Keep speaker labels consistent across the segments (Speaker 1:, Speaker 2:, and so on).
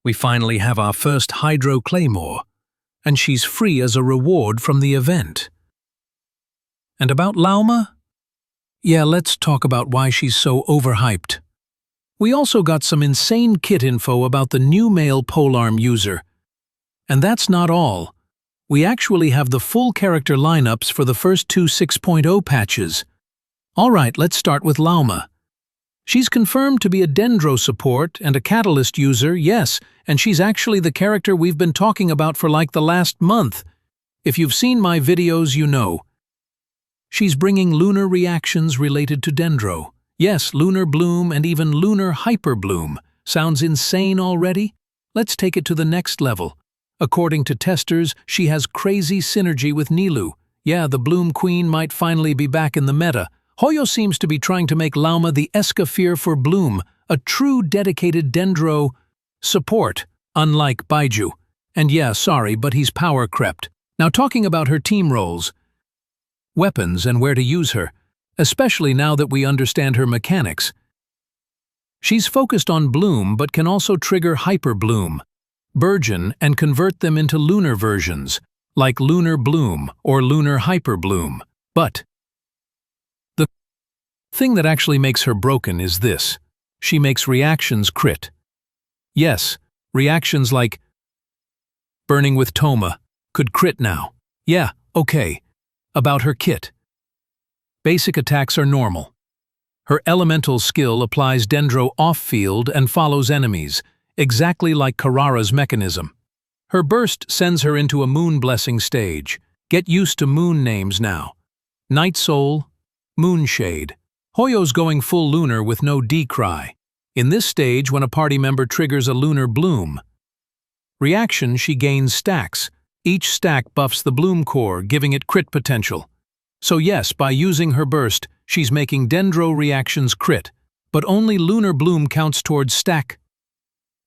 Speaker 1: We finally have our first Hydro Claymore, and she's free as a reward from the event. And about Lauma? Yeah, let's talk about why she's so overhyped. We also got some insane kit info about the new male polearm user. And that's not all. We actually have the full character lineups for the first two 6.0 patches. Alright, let's start with Lauma. She's confirmed to be a Dendro support and a catalyst user, yes, and she's actually the character we've been talking about for like the last month. If you've seen my videos, you know. She's bringing lunar reactions related to Dendro. Yes, lunar bloom and even lunar hyper bloom. Sounds insane already? Let's take it to the next level. According to testers, she has crazy synergy with Nilou. Yeah, the Bloom Queen might finally be back in the meta. Hoyo seems to be trying to make Lauma the Escafir for Bloom, a true dedicated Dendro support, unlike Baizhu. And yeah, sorry, but he's power crept. Now talking about her team roles, weapons and where to use her, especially now that we understand her mechanics. She's focused on Bloom but can also trigger Hyper Bloom, burgeon and convert them into lunar versions, like Lunar Bloom or Lunar Hyper Bloom. But the thing that actually makes her broken is this. She makes reactions crit. Yes, reactions like burning with Toma could crit now. Yeah, okay. About her kit. Basic attacks are normal. Her elemental skill applies Dendro off-field and follows enemies, exactly like Karara's mechanism. Her burst sends her into a moon blessing stage. Get used to moon names now. Night Soul, Moonshade. Hoyo's going full lunar with no Nod-krai. In this stage, when a party member triggers a lunar bloom. Reaction, she gains stacks. Each stack buffs the bloom core, giving it crit potential. So yes, by using her burst, she's making Dendro reactions crit, but only lunar bloom counts towards stack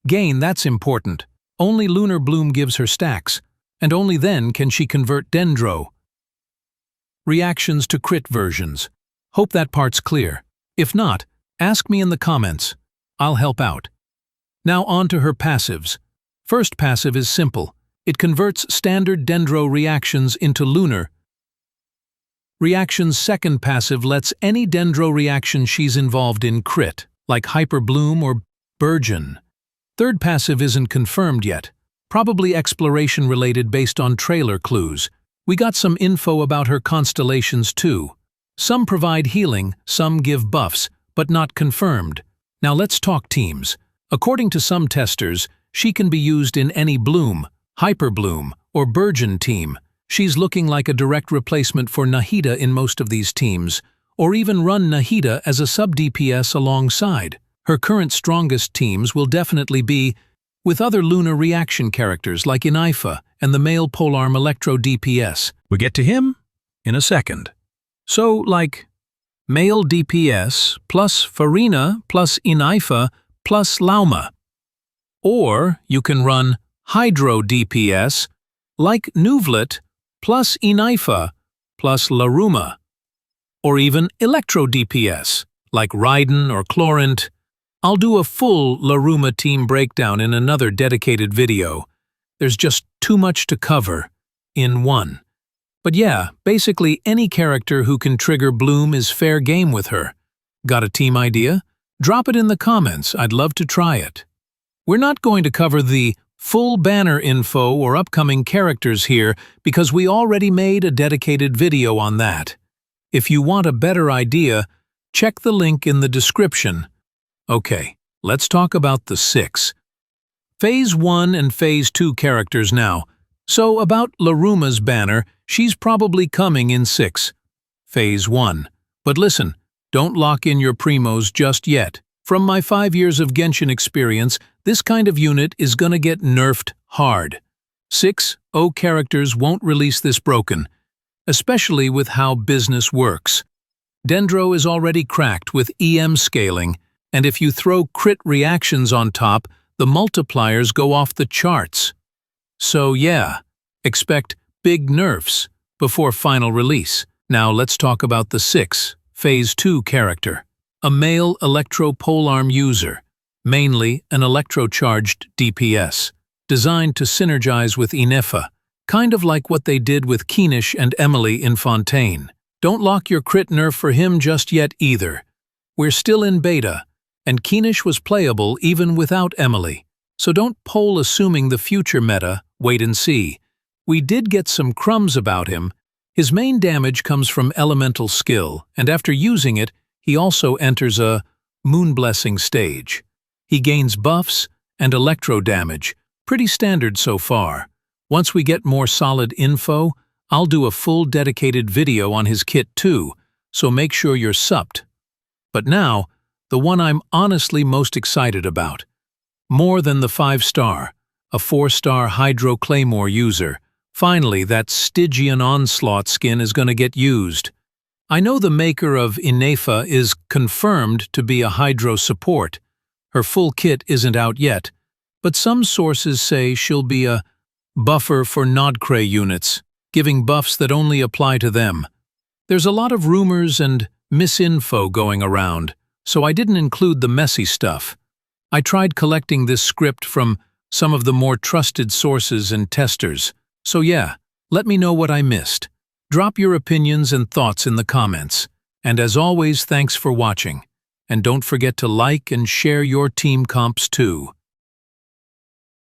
Speaker 1: gain. That's important. Only lunar bloom gives her stacks, and only then can she convert Dendro reactions to crit versions. Hope that part's clear. If not, ask me in the comments. I'll help out. Now on to her passives. First passive is simple. It converts standard Dendro reactions into lunar reactions. Second passive lets any Dendro reaction she's involved in crit, like Hyper Bloom or Burgeon. Third passive isn't confirmed yet, probably exploration related based on trailer clues. We got some info about her constellations too. Some provide healing, some give buffs, but not confirmed. Now let's talk teams. According to some testers, she can be used in any Bloom, Hyper Bloom, or Burgeon team. She's looking like a direct replacement for Nahida in most of these teams, or even run Nahida as a sub-DPS alongside. Her current strongest teams will definitely be with other lunar reaction characters like ineffa and the male polearm Electro DPS.
Speaker 2: We get to him in a second.
Speaker 1: So, like, male DPS plus Farina plus ineffa plus Lauma. Or you can run Hydro DPS like Nuvlet plus ineffa plus Laruma. Or even Electro DPS like Raiden or Chlorant. I'll do a full Laruma team breakdown in another dedicated video. There's just too much to cover in one. But yeah, basically any character who can trigger Bloom is fair game with her. Got a team idea? Drop it in the comments, I'd love to try it. We're not going to cover the full banner info or upcoming characters here because we already made a dedicated video on that. If you want a better idea, check the link in the description. Okay, let's talk about the 6. Phase 1 and Phase 2 characters now. So about Laruma's banner, she's probably coming in 6. Phase 1. But listen, don't lock in your primos just yet. From my 5 years of Genshin experience, this kind of unit is gonna get nerfed hard. 6.0 characters won't release this broken, especially with how business works. Dendro is already cracked with EM scaling, and if you throw crit reactions on top, the multipliers go off the charts. So yeah, expect big nerfs before final release. Now let's talk about the 6, Phase 2 character. A male Electro Polearm user. mainly an electro-charged DPS, designed to synergize with ineffa, kind of like what they did with Keenish and Emily in Fontaine. Don't lock your crit nerf for him just yet either. We're still in beta, and Keenish was playable even without Emily, so don't poll assuming the future meta, wait and see. We did get some crumbs about him. His main damage comes from elemental skill, and after using it, he also enters a moon blessing stage. He gains buffs and electro damage, pretty standard so far. Once we get more solid info, I'll do a full dedicated video on his kit too, so make sure you're supped. But now, the one I'm honestly most excited about. More than the 5-star, a 4-star Hydro Claymore user. Finally, that Stygian Onslaught skin is going to get used. I know the maker of ineffa is confirmed to be a Hydro Support. Her full kit isn't out yet, but some sources say she'll be a buffer for Nod-krai units, giving buffs that only apply to them. There's a lot of rumors and misinfo going around, so I didn't include the messy stuff. I tried collecting this script from some of the more trusted sources and testers. So yeah, let me know what I missed. Drop your opinions and thoughts in the comments. And as always, thanks for watching. And don't forget to like and share your team comps too.